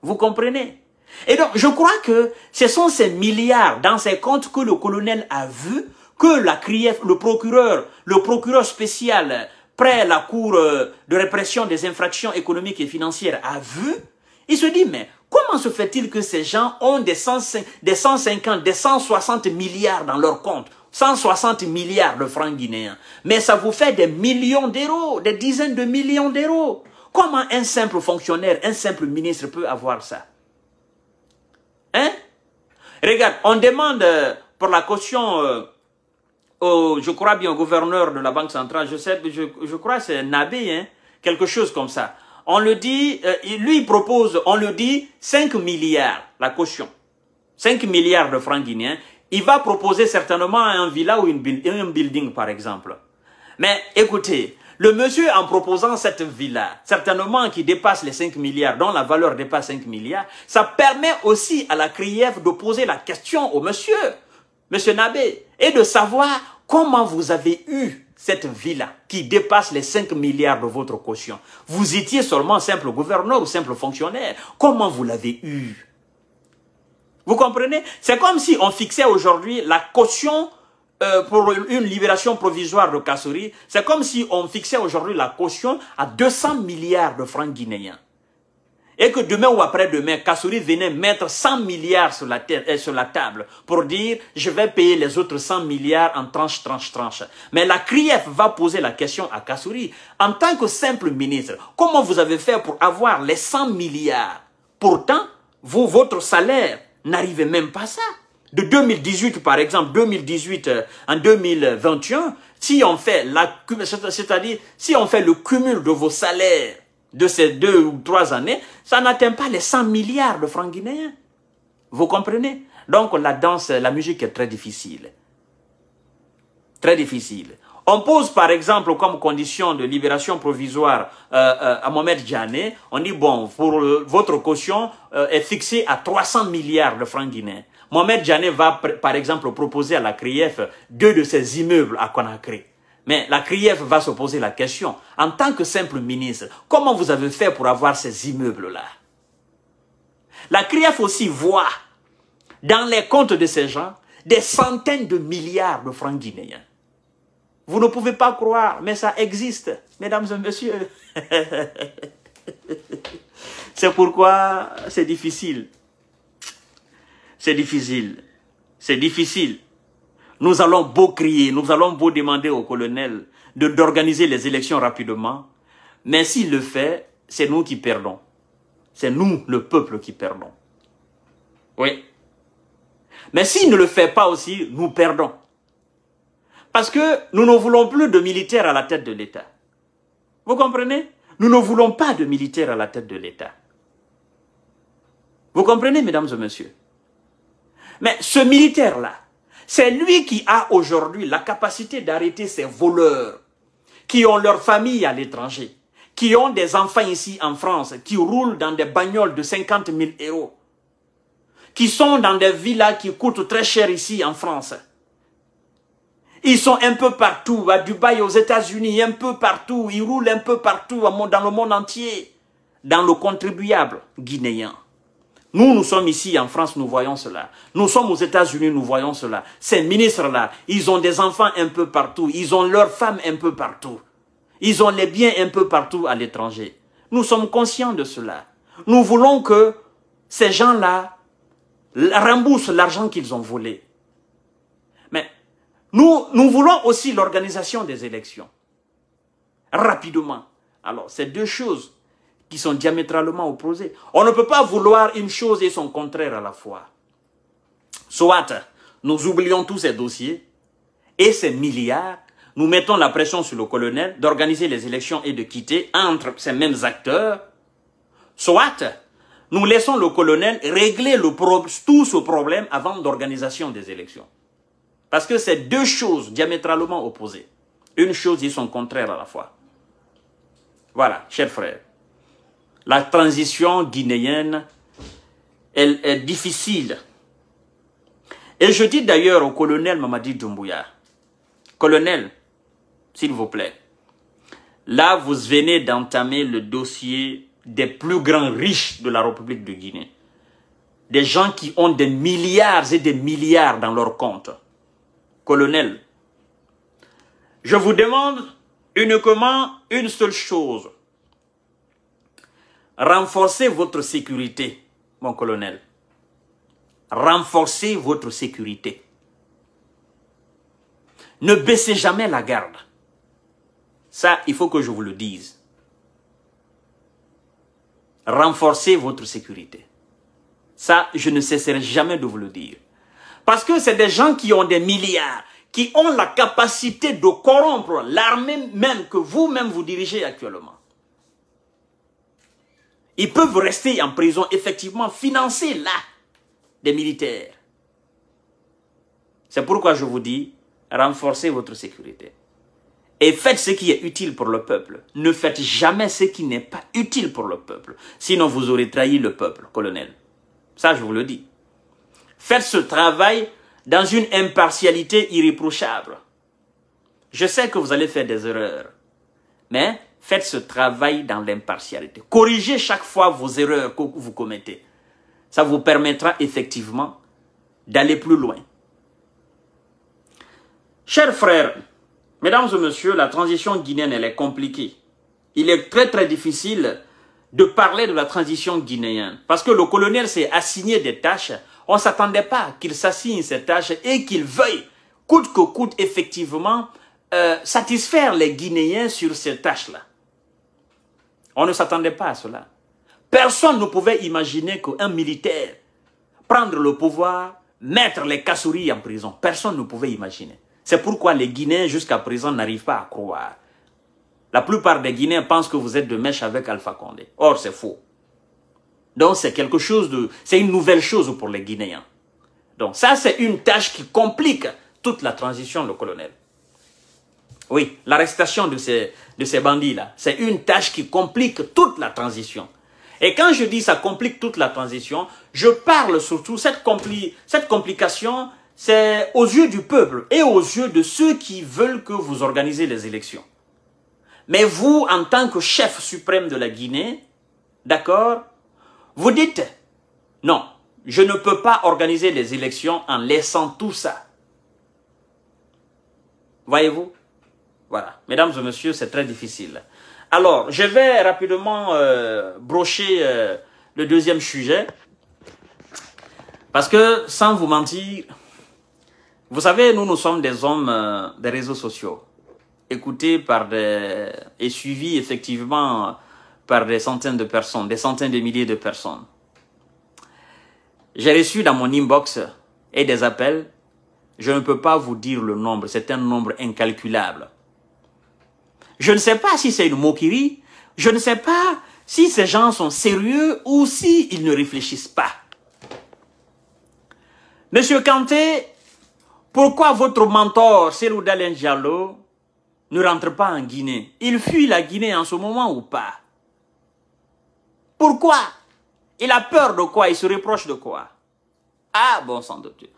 Vous comprenez? Et donc, je crois que ce sont ces milliards dans ces comptes que le colonel a vu, que la CRIEF, le procureur spécial près la Cour de répression des infractions économiques et financières a vu. Il se dit, mais comment se fait-il que ces gens ont des 150, des 160 milliards dans leurs comptes? 160 milliards de francs guinéens. Mais ça vous fait des millions d'euros, des dizaines de millions d'euros. Comment un simple fonctionnaire, un simple ministre peut avoir ça? Hein? Regarde, on demande pour la caution je crois bien au gouverneur de la Banque centrale, je crois que c'est Nabé, hein, quelque chose comme ça. On le dit, lui il propose, on le dit 5 milliards, la caution. 5 milliards de francs guinéens. Il va proposer certainement un villa ou un building par exemple. Mais écoutez, le monsieur en proposant cette villa, certainement qui dépasse les 5 milliards, dont la valeur dépasse 5 milliards, ça permet aussi à la CRIEF de poser la question au monsieur Nabé, et de savoir comment vous avez eu cette villa qui dépasse les 5 milliards de votre caution. Vous étiez seulement simple gouverneur ou simple fonctionnaire. Comment vous l'avez eu? Vous comprenez? C'est comme si on fixait aujourd'hui la caution pour une libération provisoire de Kassouri. C'est comme si on fixait aujourd'hui la caution à 200 milliards de francs guinéens. Et que demain ou après-demain, Kassouri venait mettre 100 milliards sur la table pour dire « je vais payer les autres 100 milliards en tranche. » Mais la CRIEF va poser la question à Kassouri. En tant que simple ministre, comment vous avez fait pour avoir les 100 milliards? Pourtant, votre salaire n'arrivait même pas à ça. De 2018, par exemple, 2018 en 2021, si on fait c'est-à-dire si on fait le cumul de vos salaires de ces 2 ou 3 années, ça n'atteint pas les 100 milliards de francs guinéens. Vous comprenez? Donc la danse, la musique est très difficile. Très difficile. On pose par exemple comme condition de libération provisoire à Mohamed Djane, on dit bon, pour votre caution est fixée à 300 milliards de francs guinéens. Mohamed Djane va par exemple proposer à la CRIEF 2 de ses immeubles à Conakry. Mais la CRIEF va se poser la question, en tant que simple ministre, comment vous avez fait pour avoir ces immeubles-là? La CRIEF aussi voit dans les comptes de ces gens des centaines de milliards de francs guinéens. Vous ne pouvez pas croire, mais ça existe, mesdames et messieurs. C'est pourquoi c'est difficile. C'est difficile. C'est difficile. Nous allons beau crier, nous allons beau demander au colonel d'organiser les élections rapidement. Mais s'il le fait, c'est nous qui perdons. C'est nous, le peuple, qui perdons. Oui. Mais s'il ne le fait pas aussi, nous perdons. Parce que nous ne voulons plus de militaires à la tête de l'État. Vous comprenez? Nous ne voulons pas de militaires à la tête de l'État. Vous comprenez, mesdames et messieurs? Mais ce militaire-là, c'est lui qui a aujourd'hui la capacité d'arrêter ces voleurs qui ont leur famille à l'étranger, qui ont des enfants ici en France, qui roulent dans des bagnoles de 50 000 €, qui sont dans des villas qui coûtent très cher ici en France. Ils sont un peu partout, à Dubaï, aux États-Unis, un peu partout, ils roulent un peu partout dans le monde entier, dans le contribuable guinéen. Nous sommes ici en France, nous voyons cela. Nous sommes aux États-Unis, nous voyons cela. Ces ministres-là, ils ont des enfants un peu partout. Ils ont leurs femmes un peu partout. Ils ont les biens un peu partout à l'étranger. Nous sommes conscients de cela. Nous voulons que ces gens-là remboursent l'argent qu'ils ont volé. Mais nous voulons aussi l'organisation des élections. Rapidement. Alors, c'est deux choses qui sont diamétralement opposés. On ne peut pas vouloir une chose et son contraire à la fois. Soit nous oublions tous ces dossiers et ces milliards, nous mettons la pression sur le colonel d'organiser les élections et de quitter entre ces mêmes acteurs. Soit nous laissons le colonel régler tout ce problème avant l'organisation des élections. Parce que c'est deux choses diamétralement opposées. Une chose et son contraire à la fois. Voilà, chers frères. La transition guinéenne, elle est difficile. Et je dis d'ailleurs au colonel Mamadi Doumbouya, colonel, s'il vous plaît, là vous venez d'entamer le dossier des plus grands riches de la République de Guinée. Des gens qui ont des milliards et des milliards dans leurs comptes. Colonel, je vous demande uniquement une seule chose. Renforcez votre sécurité, mon colonel. Renforcez votre sécurité. Ne baissez jamais la garde. Ça, il faut que je vous le dise. Renforcez votre sécurité. Ça, je ne cesserai jamais de vous le dire. Parce que c'est des gens qui ont des milliards, qui ont la capacité de corrompre l'armée même que vous-même vous dirigez actuellement. Ils peuvent rester en prison, effectivement, financer là des militaires. C'est pourquoi je vous dis, renforcez votre sécurité. Et faites ce qui est utile pour le peuple. Ne faites jamais ce qui n'est pas utile pour le peuple. Sinon, vous aurez trahi le peuple, colonel. Ça, je vous le dis. Faites ce travail dans une impartialité irréprochable. Je sais que vous allez faire des erreurs. Mais faites ce travail dans l'impartialité. Corrigez chaque fois vos erreurs que vous commettez. Ça vous permettra effectivement d'aller plus loin. Chers frères, mesdames et messieurs, la transition guinéenne, elle est compliquée. Il est très très difficile de parler de la transition guinéenne. Parce que le colonel s'est assigné des tâches. On ne s'attendait pas qu'il s'assigne ces tâches et qu'il veuille, coûte que coûte, effectivement, satisfaire les Guinéens sur ces tâches-là. On ne s'attendait pas à cela. Personne ne pouvait imaginer qu'un militaire prendre le pouvoir, mettre les Kassouris en prison. Personne ne pouvait imaginer. C'est pourquoi les Guinéens jusqu'à présent n'arrivent pas à croire. La plupart des Guinéens pensent que vous êtes de mèche avec Alpha Condé. Or, c'est faux. Donc, c'est quelque chose de... C'est une nouvelle chose pour les Guinéens. Donc, ça, c'est une tâche qui complique toute la transition, le colonel. Oui, l'arrestation de ces bandits-là, c'est une tâche qui complique toute la transition. Et quand je dis ça complique toute la transition, je parle surtout, cette complication, c'est aux yeux du peuple et aux yeux de ceux qui veulent que vous organisez les élections. Mais vous, en tant que chef suprême de la Guinée, d'accord, vous dites, non, je ne peux pas organiser les élections en laissant tout ça. Voyez-vous? Voilà, mesdames et messieurs, c'est très difficile. Alors, je vais rapidement brocher le deuxième sujet. Parce que, sans vous mentir, vous savez, nous sommes des hommes des réseaux sociaux. Écoutés par et suivis effectivement par des centaines de personnes, des centaines de milliers de personnes. J'ai reçu dans mon inbox et des appels. Je ne peux pas vous dire le nombre, c'est un nombre incalculable. Je ne sais pas si c'est une moquerie, je ne sais pas si ces gens sont sérieux ou s'ils ne réfléchissent pas. Monsieur Kanté, pourquoi votre mentor, Cellou Dalein Diallo, ne rentre pas en Guinée? Il fuit la Guinée en ce moment ou pas? Pourquoi? Il a peur de quoi? Il se reproche de quoi? Ah, bon sang de Dieu.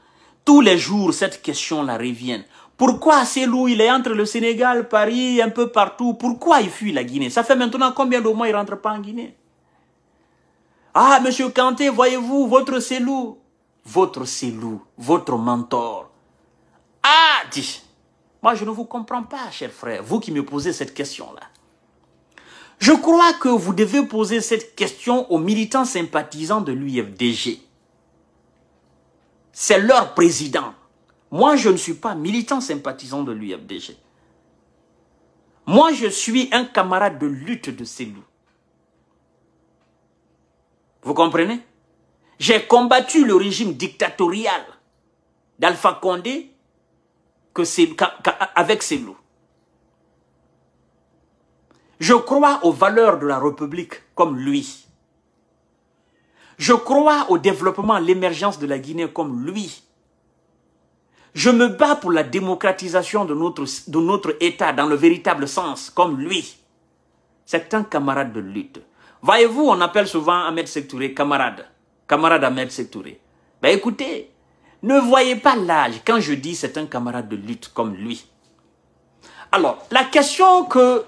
Tous les jours, cette question-là revient. Pourquoi Cellou, il est entre le Sénégal, Paris, un peu partout? Pourquoi il fuit la Guinée? Ça fait maintenant combien de mois il ne rentre pas en Guinée? Ah, monsieur Kanté, voyez-vous, votre Cellou, votre mentor. Ah, dit. Moi, je ne vous comprends pas, cher frère, vous qui me posez cette question-là. Je crois que vous devez poser cette question aux militants sympathisants de l'UFDG. C'est leur président. Moi, je ne suis pas militant sympathisant de l'UFDG. Moi, je suis un camarade de lutte de Cellou. Vous comprenez? J'ai combattu le régime dictatorial d'Alpha Condé avec Cellou. Je crois aux valeurs de la République comme lui. Je crois au développement, à l'émergence de la Guinée comme lui. Je me bats pour la démocratisation de notre État dans le véritable sens, comme lui. C'est un camarade de lutte. Voyez-vous, on appelle souvent Ahmed Sékou Touré camarade. Camarade Ahmed Sékou Touré. Ben écoutez, ne voyez pas l'âge quand je dis c'est un camarade de lutte comme lui. Alors, la question que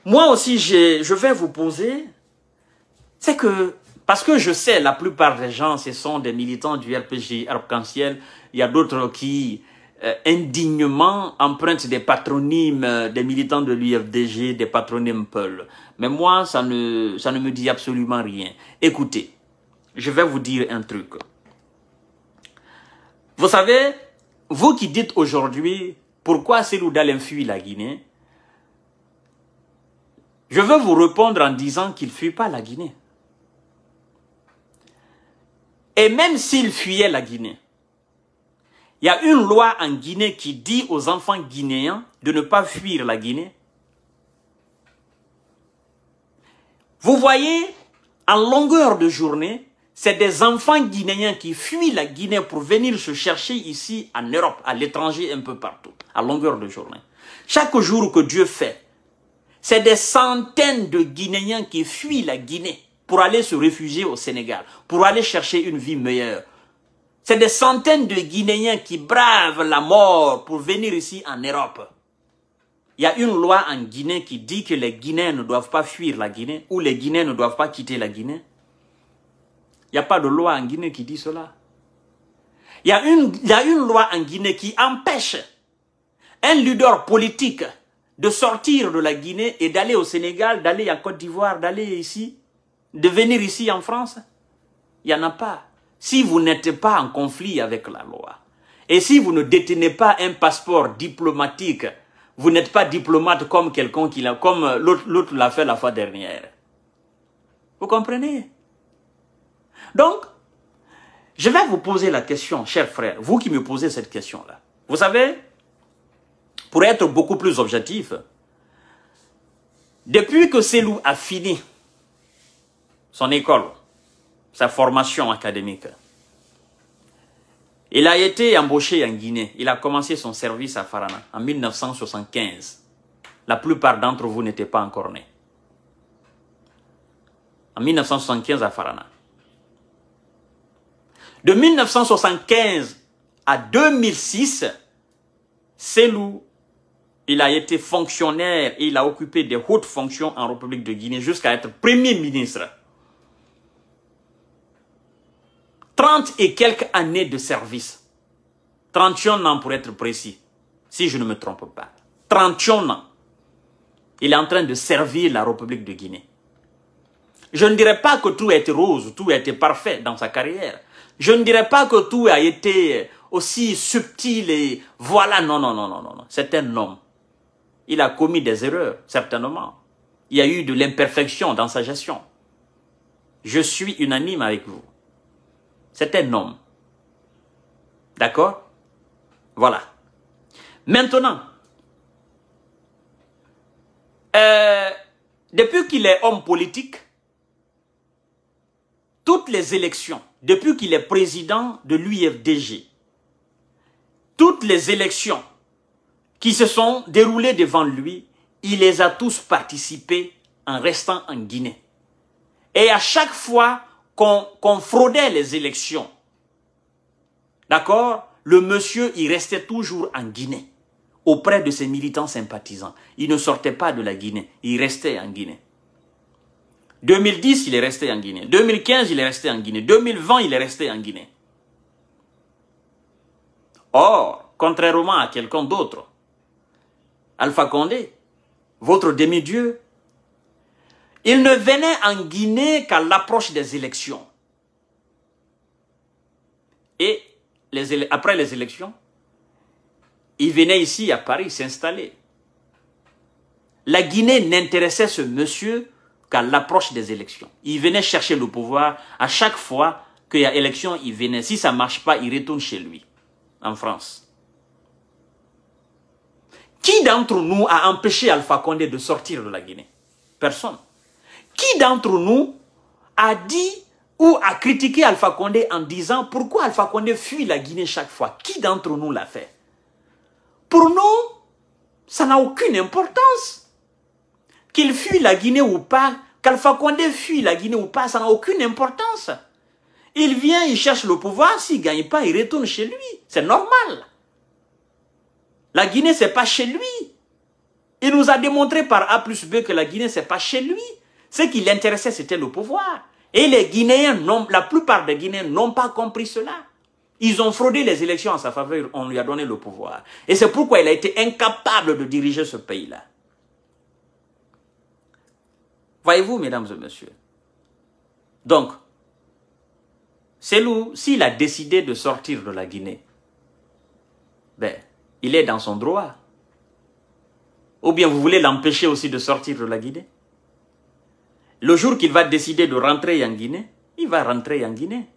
moi aussi je vais vous poser, c'est que, parce que je sais, la plupart des gens, ce sont des militants du RPG Arc-en-Ciel. Il y a d'autres qui, indignement, empruntent des patronymes des militants de l'UFDG, des patronymes Peul. Mais moi, ça ne me dit absolument rien. Écoutez, je vais vous dire un truc. Vous savez, vous qui dites aujourd'hui pourquoi Cellou Dalein fuit la Guinée? Je veux vous répondre en disant qu'il ne fuit pas la Guinée. Et même s'il fuyait la Guinée, il y a une loi en Guinée qui dit aux enfants guinéens de ne pas fuir la Guinée. Vous voyez, en longueur de journée, c'est des enfants guinéens qui fuient la Guinée pour venir se chercher ici en Europe, à l'étranger, un peu partout, à longueur de journée. Chaque jour que Dieu fait, c'est des centaines de Guinéens qui fuient la Guinée pour aller se réfugier au Sénégal, pour aller chercher une vie meilleure. C'est des centaines de Guinéens qui bravent la mort pour venir ici en Europe. Il y a une loi en Guinée qui dit que les Guinéens ne doivent pas fuir la Guinée ou les Guinéens ne doivent pas quitter la Guinée. Il n'y a pas de loi en Guinée qui dit cela. Il y a une loi en Guinée qui empêche un leader politique de sortir de la Guinée et d'aller au Sénégal, d'aller en Côte d'Ivoire, d'aller ici, de venir ici en France. Il n'y en a pas. Si vous n'êtes pas en conflit avec la loi, et si vous ne détenez pas un passeport diplomatique, vous n'êtes pas diplomate comme quelqu'un qui l'a, comme l'autre l'a fait la fois dernière. Vous comprenez? Donc, je vais vous poser la question, chers frères, vous qui me posez cette question-là. Vous savez, pour être beaucoup plus objectif, depuis que Cellou a fini son école, sa formation académique, il a été embauché en Guinée. Il a commencé son service à Farana en 1975. La plupart d'entre vous n'étaient pas encore nés. En 1975 à Farana. De 1975 à 2006, Cellou, il a été fonctionnaire et il a occupé des hautes fonctions en République de Guinée jusqu'à être Premier ministre. 30 et quelques années de service. 31 ans pour être précis, si je ne me trompe pas. 31 ans. Il est en train de servir la République de Guinée. Je ne dirais pas que tout a été rose, tout a été parfait dans sa carrière. Je ne dirais pas que tout a été aussi subtil et voilà, non, non, non, non, non. C'est un homme. Il a commis des erreurs, certainement. Il y a eu de l'imperfection dans sa gestion. Je suis unanime avec vous. C'est un homme. D'accord? Voilà. Maintenant, depuis qu'il est homme politique, toutes les élections, depuis qu'il est président de l'UFDG, toutes les élections qui se sont déroulées devant lui, il les a tous participées en restant en Guinée. Et à chaque fois qu'on fraudait les élections, d'accord, le monsieur, il restait toujours en Guinée, auprès de ses militants sympathisants. Il ne sortait pas de la Guinée, il restait en Guinée. 2010, il est resté en Guinée. 2015, il est resté en Guinée. 2020, il est resté en Guinée. Or, contrairement à quelqu'un d'autre, Alpha Condé, votre demi-dieu, il ne venait en Guinée qu'à l'approche des élections. Et après les élections, il venait ici à Paris s'installer. La Guinée n'intéressait ce monsieur qu'à l'approche des élections. Il venait chercher le pouvoir. À chaque fois qu'il y a élection, il venait. Si ça ne marche pas, il retourne chez lui, en France. Qui d'entre nous a empêché Alpha Condé de sortir de la Guinée? Personne. Qui d'entre nous a dit ou a critiqué Alpha Condé en disant pourquoi Alpha Condé fuit la Guinée chaque fois? Qui d'entre nous l'a fait? Pour nous, ça n'a aucune importance. Qu'il fuit la Guinée ou pas, qu'Alpha Condé fuit la Guinée ou pas, ça n'a aucune importance. Il vient, il cherche le pouvoir, s'il ne gagne pas, il retourne chez lui. C'est normal. La Guinée, ce n'est pas chez lui. Il nous a démontré par A plus B que la Guinée, ce n'est pas chez lui. Ce qui l'intéressait, c'était le pouvoir. Et les Guinéens, la plupart des Guinéens n'ont pas compris cela. Ils ont fraudé les élections en sa faveur, on lui a donné le pouvoir. Et c'est pourquoi il a été incapable de diriger ce pays-là. Voyez-vous, mesdames et messieurs. Donc, Cellou, s'il a décidé de sortir de la Guinée, ben, il est dans son droit. Ou bien vous voulez l'empêcher aussi de sortir de la Guinée? Le jour qu'il va décider de rentrer en Guinée, il va rentrer en Guinée.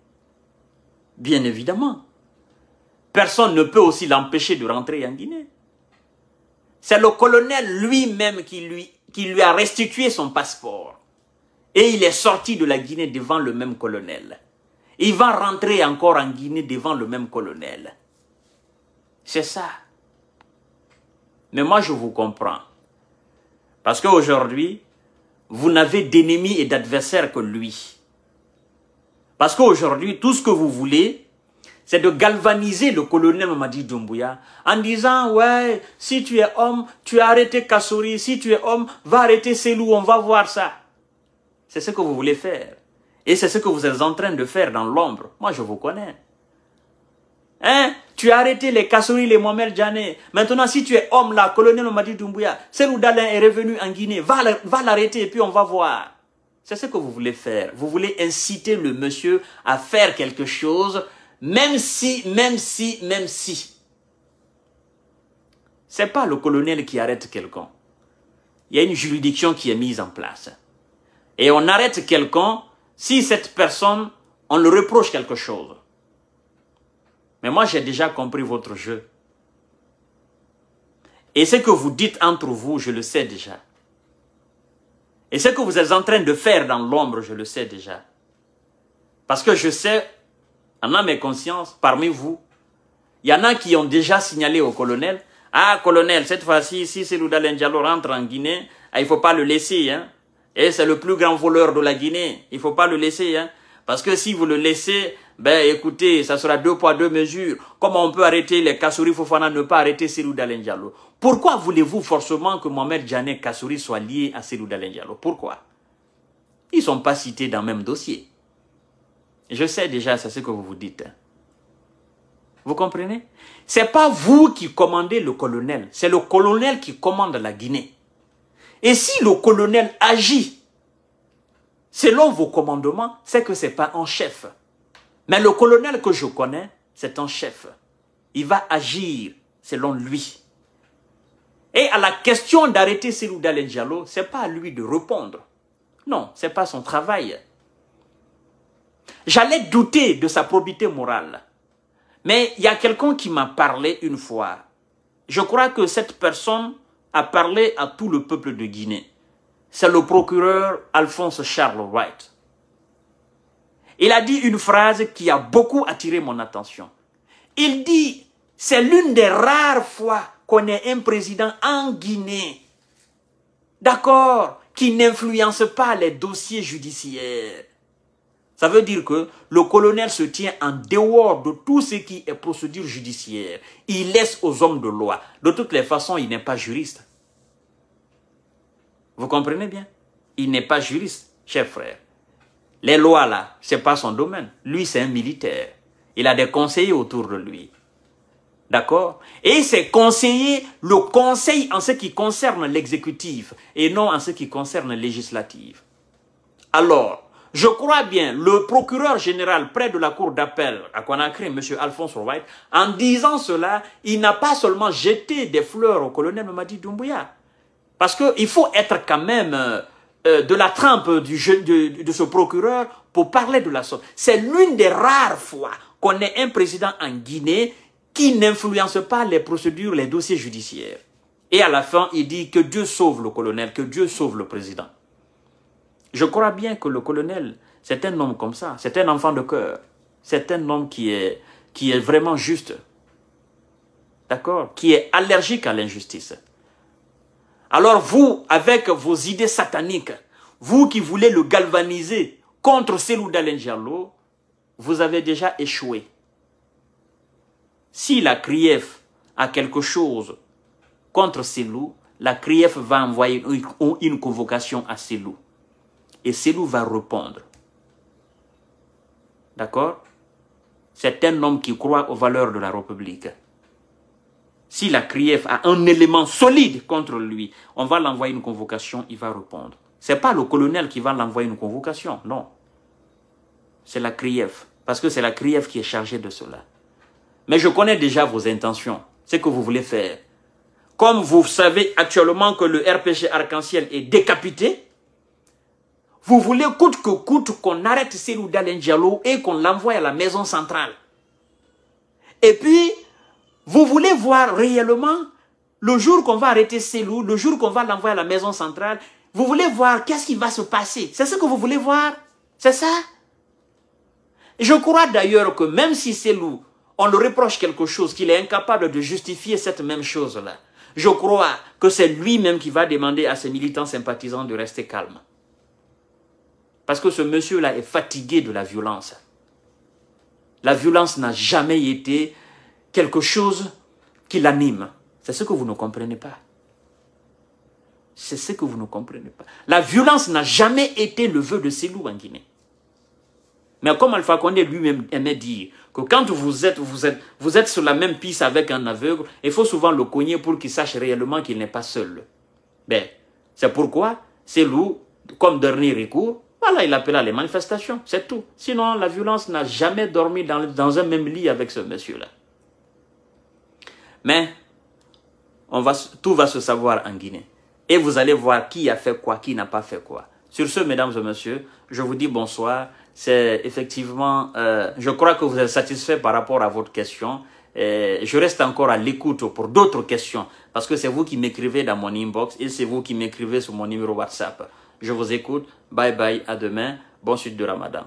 Bien évidemment. Personne ne peut aussi l'empêcher de rentrer en Guinée. C'est le colonel lui-même qui lui a restitué son passeport. Et il est sorti de la Guinée devant le même colonel. Il va rentrer encore en Guinée devant le même colonel. C'est ça. Mais moi, je vous comprends. Parce qu'aujourd'hui, vous n'avez d'ennemis et d'adversaires que lui. Parce qu'aujourd'hui, tout ce que vous voulez, c'est de galvaniser le colonel Mamadi Doumbouya en disant, ouais, si tu es homme, tu as arrêté Kassouri, si tu es homme, va arrêter Selou, on va voir ça. C'est ce que vous voulez faire. Et c'est ce que vous êtes en train de faire dans l'ombre. Moi, je vous connais. Hein? Tu as arrêté les Kassouri, les Mohamed Djane. Maintenant, si tu es homme là, colonel Mamadi Doumbouya, Selou Dalein est revenu en Guinée, va l'arrêter et puis on va voir. C'est ce que vous voulez faire. Vous voulez inciter le monsieur à faire quelque chose, même si. C'est pas le colonel qui arrête quelqu'un. Il y a une juridiction qui est mise en place. Et on arrête quelqu'un si cette personne, on le reproche quelque chose. Mais moi, j'ai déjà compris votre jeu. Et ce que vous dites entre vous, je le sais déjà. Et ce que vous êtes en train de faire dans l'ombre, je le sais déjà. Parce que je sais, en âme et conscience, parmi vous, il y en a qui ont déjà signalé au colonel, « Ah, colonel, cette fois-ci, si Selou Dalein Diallo rentre en Guinée, il ne faut pas le laisser. Hein. Et c'est le plus grand voleur de la Guinée. Il ne faut pas le laisser. Hein. Parce que si vous le laissez, ben écoutez, ça sera 2 poids 2 mesures. Comment on peut arrêter les Kassouri Fofana, ne pas arrêter Selou Dalein Diallo? Pourquoi voulez-vous forcément que Mohamed Djane Kassouri soit lié à Selou Dalein Diallo? Pourquoi? Ils ne sont pas cités dans le même dossier. Je sais déjà, c'est ce que vous vous dites. Vous comprenez? Ce n'est pas vous qui commandez le colonel, c'est le colonel qui commande la Guinée. Et si le colonel agit selon vos commandements, c'est que ce n'est pas un chef. Mais le colonel que je connais, c'est un chef. Il va agir selon lui. Et à la question d'arrêter Selou Dalein Diallo, ce n'est pas à lui de répondre. Non, ce n'est pas son travail. J'allais douter de sa probité morale. Mais il y a quelqu'un qui m'a parlé une fois. Je crois que cette personne a parlé à tout le peuple de Guinée. C'est le procureur Alphonse Charles Wright. Il a dit une phrase qui a beaucoup attiré mon attention. Il dit, c'est l'une des rares fois qu'on ait un président en Guinée, d'accord, qui n'influence pas les dossiers judiciaires. Ça veut dire que le colonel se tient en dehors de tout ce qui est procédure judiciaire. Il laisse aux hommes de loi. De toutes les façons, il n'est pas juriste. Vous comprenez bien? Il n'est pas juriste, chers frères. Les lois là, ce n'est pas son domaine. Lui, c'est un militaire. Il a des conseillers autour de lui. D'accord? Et ces conseillers le conseillent en ce qui concerne l'exécutif et non en ce qui concerne le législatif. Alors, je crois bien, le procureur général près de la cour d'appel à Conakry, M. Alphonse Wright, en disant cela, il n'a pas seulement jeté des fleurs au colonel Mamadi Doumbouya. Parce qu'il faut être quand même de la trempe de ce procureur pour parler de la sorte. C'est l'une des rares fois qu'on ait un président en Guinée qui n'influence pas les procédures, les dossiers judiciaires. Et à la fin, il dit que Dieu sauve le colonel, que Dieu sauve le président. Je crois bien que le colonel, c'est un homme comme ça, c'est un enfant de cœur. C'est un homme qui est vraiment juste. D'accord? Qui est allergique à l'injustice. Alors vous, avec vos idées sataniques, vous qui voulez le galvaniser contre Selou Dalein Diallo, vous avez déjà échoué. Si la CRIEF a quelque chose contre Selou, la CRIEF va envoyer une convocation à Selou. Et Selou va répondre. D'accord? C'est un homme qui croit aux valeurs de la République. Si la CRIEF a un élément solide contre lui, on va l'envoyer une convocation, il va répondre. Ce n'est pas le colonel qui va l'envoyer une convocation, non. C'est la CRIEF, parce que c'est la CRIEF qui est chargée de cela. Mais je connais déjà vos intentions. ce que vous voulez faire. Comme vous savez actuellement que le RPG Arc-en-Ciel est décapité, vous voulez coûte que coûte qu'on arrête Cellou Dalein Diallo et qu'on l'envoie à la maison centrale. Et puis, vous voulez voir réellement, le jour qu'on va arrêter Cellou, le jour qu'on va l'envoyer à la maison centrale, vous voulez voir qu'est-ce qui va se passer. C'est ce que vous voulez voir? C'est ça? Je crois d'ailleurs que même si Cellou, on le reproche quelque chose, qu'il est incapable de justifier cette même chose-là, je crois que c'est lui-même qui va demander à ses militants sympathisants de rester calmes. Parce que ce monsieur-là est fatigué de la violence. La violence n'a jamais été quelque chose qui l'anime. C'est ce que vous ne comprenez pas. C'est ce que vous ne comprenez pas. La violence n'a jamais été le vœu de Cellou en Guinée. Mais comme Alpha Condé lui-même aimait dire que quand vous êtes sur la même piste avec un aveugle, il faut souvent le cogner pour qu'il sache réellement qu'il n'est pas seul. Ben, c'est pourquoi Cellou, comme dernier recours, voilà, il appela les manifestations, c'est tout. Sinon, la violence n'a jamais dormi dans un même lit avec ce monsieur-là. Mais, tout va se savoir en Guinée. Et vous allez voir qui a fait quoi, qui n'a pas fait quoi. Sur ce, mesdames et messieurs, je vous dis bonsoir. C'est effectivement, je crois que vous êtes satisfait par rapport à votre question. Je reste encore à l'écoute pour d'autres questions. Parce que c'est vous qui m'écrivez dans mon inbox et c'est vous qui m'écrivez sur mon numéro WhatsApp. Je vous écoute. Bye bye, à demain. Bonne suite de Ramadan.